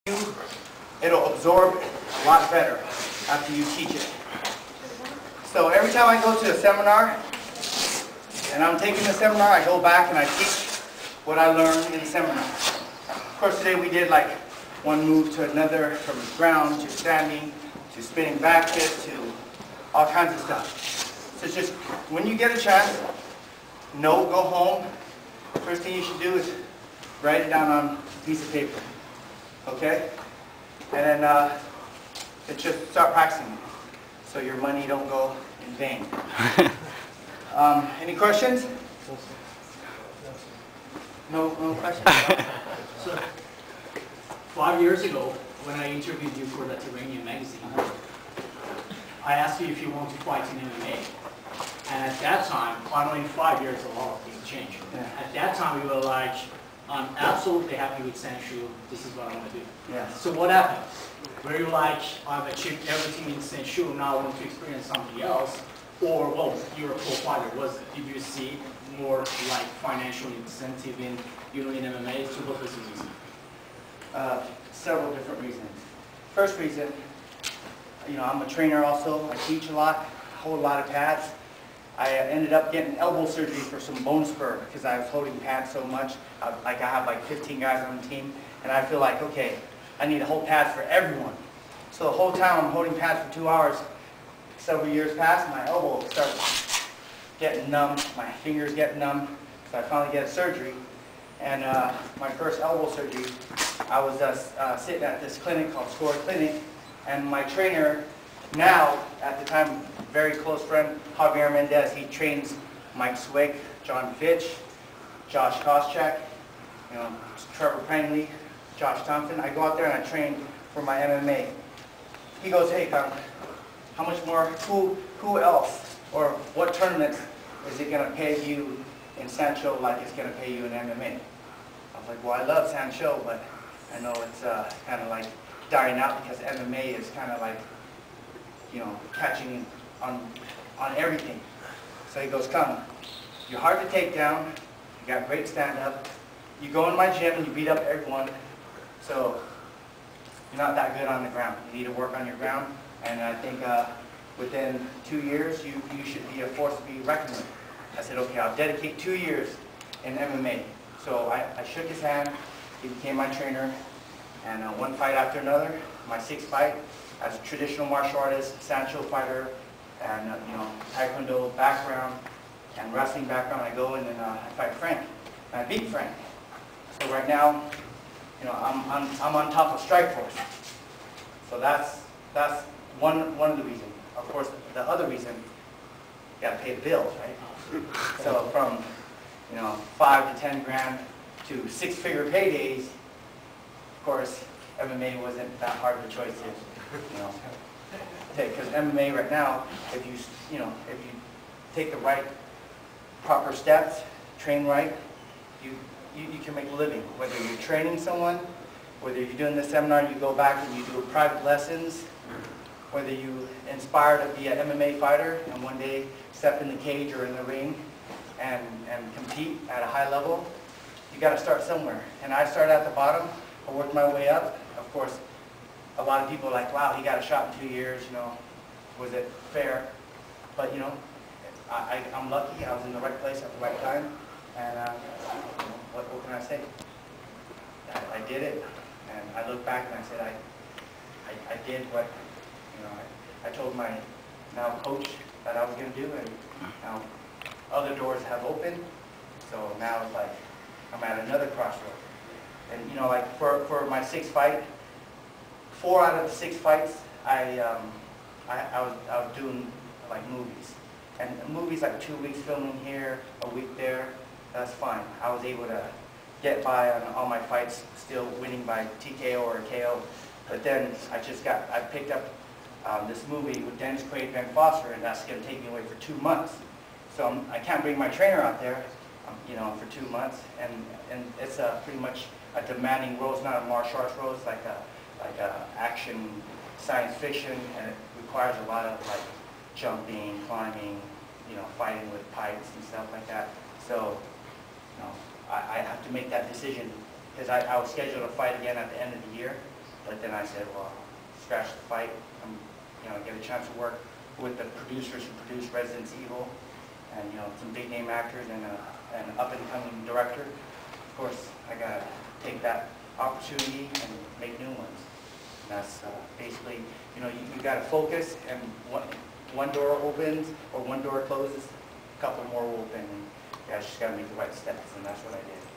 it'll absorb a lot better after you teach it. So every time I go to a seminar, and I'm taking the seminar, I go back and I teach what I learned in the seminar. Of course, today we did like one move to another, from ground to standing, to spinning back fist, to all kinds of stuff. So it's just, when you get a chance, go home. First thing you should do is write it down on a piece of paper. Okay? And then it's just start practicing, so your money don't go in vain. Any questions? No questions? So, 5 years ago, when I interviewed you for the Terrainian magazine, I asked you if you want to fight in MMA. And at that time, finally in 5 years, a lot of things changed. Yeah. At that time, you were like, I'm absolutely happy with Sanshou. This is what I want to do. Yeah. So what happened? Were you like, I've achieved everything in Sanshou, now I want to experience something else? Or, well, you're a pro fighter. Did you see more like financial incentive in MMA? So what was the reason? Several different reasons. First reason, I'm a trainer also. I teach a lot, hold a lot of pads. I ended up getting elbow surgery for some bone spur because I was holding pads so much. I have like 15 guys on the team, and I feel like, okay, I need to hold pads for everyone. So the whole time I'm holding pads for 2 hours. Several years passed, my elbow started getting numb, my fingers getting numb, so I finally get a surgery. And my first elbow surgery, I was sitting at this clinic called Score Clinic, and my trainer now, at the time, very close friend, Javier Mendez, he trains Mike Swick, John Fitch, Josh Koscheck, Trevor Prangley, Josh Thompson. I go out there and I train for my MMA. He goes, hey, how much more, who else, or what tournament is it going to pay you in Sanshou like it's going to pay you in MMA? I was like, well, I love Sanshou, but I know it's kind of like dying out because MMA is kind of like, catching on everything. So he goes, come, you're hard to take down, you got great stand-up, you go in my gym and you beat up everyone, so you're not that good on the ground. You need to work on your ground, and I think within 2 years, you should be a force to be reckoned with. I said, okay, I'll dedicate 2 years in MMA. So I shook his hand, he became my trainer, and one fight after another, my sixth fight, as a traditional martial artist, Sanshou fighter, and Taekwondo background, and wrestling background, I go and then I fight Frank, and I beat Frank. So right now, I'm on top of Strikeforce. So that's one of the reasons. Of course, the other reason, you got to pay the bills, right? So from 5 to 10 grand to 6-figure paydays, of course, MMA wasn't that hard of a choice to take, because MMA right now, if you take the right proper steps, train right, you can make a living. Whether you're training someone, whether you're doing the seminar, you go back and you do private lessons, whether you inspire to be an MMA fighter and one day step in the cage or in the ring and compete at a high level, you got to start somewhere. And I started at the bottom, I worked my way up. Of course, a lot of people are like, wow, he got a shot in 2 years, was it fair? But I'm lucky, I was in the right place at the right time, and what can I say? I did it, and I look back and I said, I did what, I told my now coach that I was going to do, and now other doors have opened, so now it's like I'm at another crossroad. And like for my sixth fight, 4 out of the 6 fights, I was doing like movies, and movies like 2 weeks filming here, a week there. That's fine. I was able to get by on all my fights, still winning by TKO or KO. But then I picked up this movie with Dennis Quaid, Ben Foster, and that's going to take me away for 2 months. So I can't bring my trainer out there, for 2 months, and it's pretty much a demanding role. It's not a martial arts role. It's like a action science fiction, and it requires a lot of like jumping, climbing, fighting with pipes and stuff like that. So, I have to make that decision because I was scheduled to fight again at the end of the year, But then I said, well, scratch the fight. Get a chance to work with the producers who produce Resident Evil, and some big name actors and an up and coming director. Of course, I gotta take that opportunity and make new ones. And that's basically, you gotta focus, and one door opens or one door closes, a couple more will open, and you just gotta make the right steps, and that's what I did.